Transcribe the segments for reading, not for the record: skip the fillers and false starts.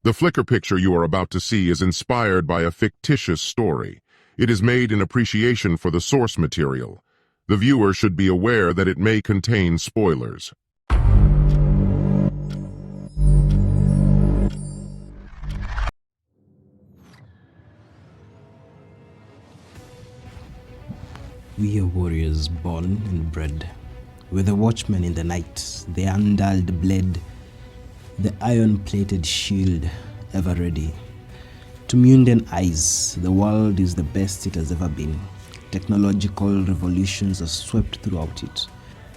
The Flickr picture you are about to see is inspired by a fictitious story. It is made in appreciation for the source material. The viewer should be aware that it may contain spoilers. We are warriors born and bred. We're the watchmen in the night, the undulled blade, the iron-plated shield ever ready. To Mundan eyes, the world is the best it has ever been. Technological revolutions have swept throughout it,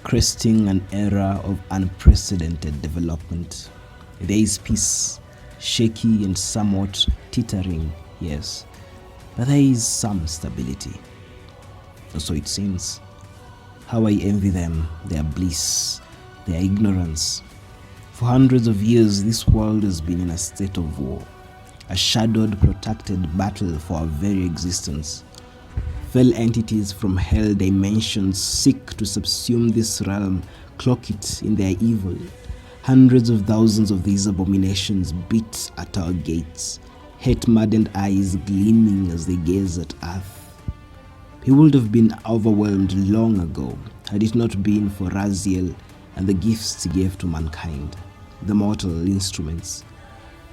cresting an era of unprecedented development. There is peace, shaky and somewhat teetering, yes, but there is some stability. Or so it seems. How I envy them, their bliss, their ignorance. For hundreds of years, this world has been in a state of war, a shadowed, protracted battle for our very existence. Fell entities from hell dimensions seek to subsume this realm, cloak it in their evil. Hundreds of thousands of these abominations beat at our gates, hate-maddened eyes gleaming as they gaze at earth. He would have been overwhelmed long ago had it not been for Raziel and the gifts he gave to mankind, the mortal instruments.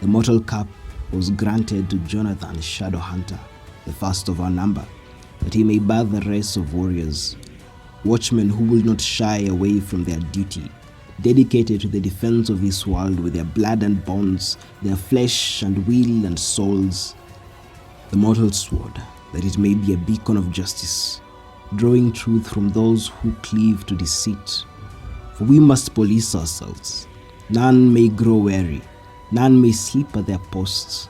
The mortal cup was granted to Jonathan Shadowhunter, the first of our number, that he may birth the race of warriors, watchmen who will not shy away from their duty, dedicated to the defense of this world with their blood and bones, their flesh and will and souls. The mortal sword, that it may be a beacon of justice, drawing truth from those who cleave to deceit. For we must police ourselves. None may grow weary, none may sleep at their posts,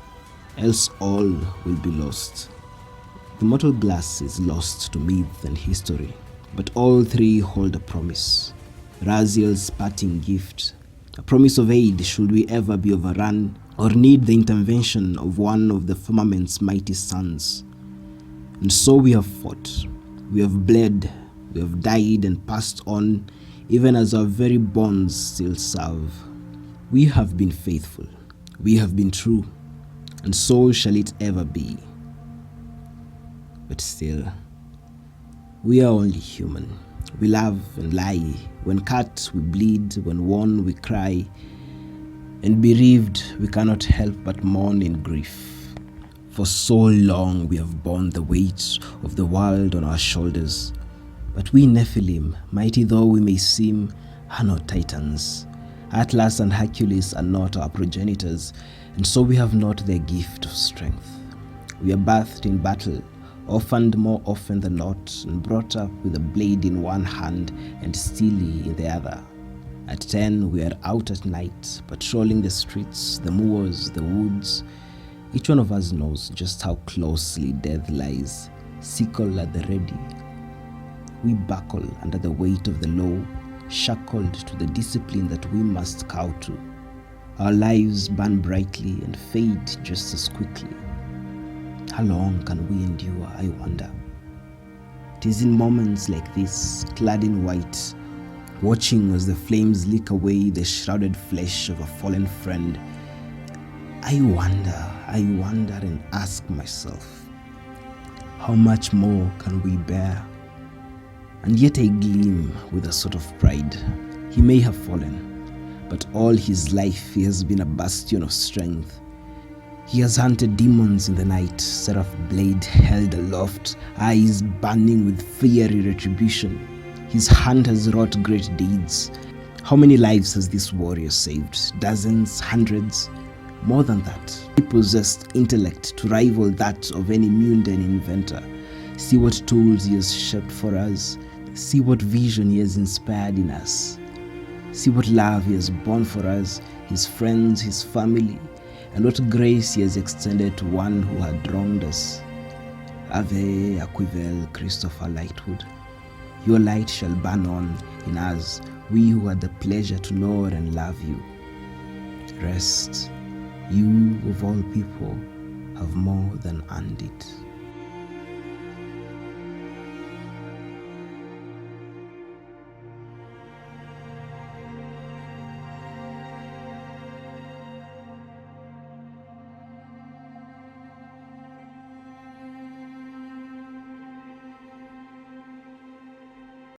else all will be lost. The mortal glass is lost to myth and history, but all three hold a promise. Raziel's parting gift, a promise of aid should we ever be overrun or need the intervention of one of the firmament's mighty sons. And so we have fought, we have bled, we have died and passed on, even as our very bonds still serve. We have been faithful, we have been true, and so shall it ever be. But still, we are only human. We love and lie. When cut, we bleed. When worn, we cry. And bereaved, we cannot help but mourn in grief. For so long we have borne the weight of the world on our shoulders. But we Nephilim, mighty though we may seem, are not titans. Atlas and Hercules are not our progenitors, and so we have not their gift of strength. We are birthed in battle, orphaned more often than not, and brought up with a blade in one hand and steely in the other. At 10, we are out at night, patrolling the streets, the moors, the woods. Each one of us knows just how closely death lies, sickle at the ready. We buckle under the weight of the law, shackled to the discipline that we must cow to. Our lives burn brightly and fade just as quickly. How long can we endure, I wonder? It is in moments like this, clad in white, watching as the flames lick away the shrouded flesh of a fallen friend, I wonder and ask myself, how much more can we bear? And yet I gleam with a sort of pride. He may have fallen, but all his life he has been a bastion of strength. He has hunted demons in the night, seraph blade held aloft, eyes burning with fiery retribution. His hand has wrought great deeds. How many lives has this warrior saved? Dozens, hundreds? More than that. He possessed intellect to rival that of any Mundan inventor. See what tools he has shaped for us. See what vision he has inspired in us. See what love he has borne for us, his friends, his family, and what grace he has extended to one who had wronged us. Ave Aquivel Christopher Lightwood. Your light shall burn on in us, we who had the pleasure to know and love you. Rest, you of all people have more than earned it.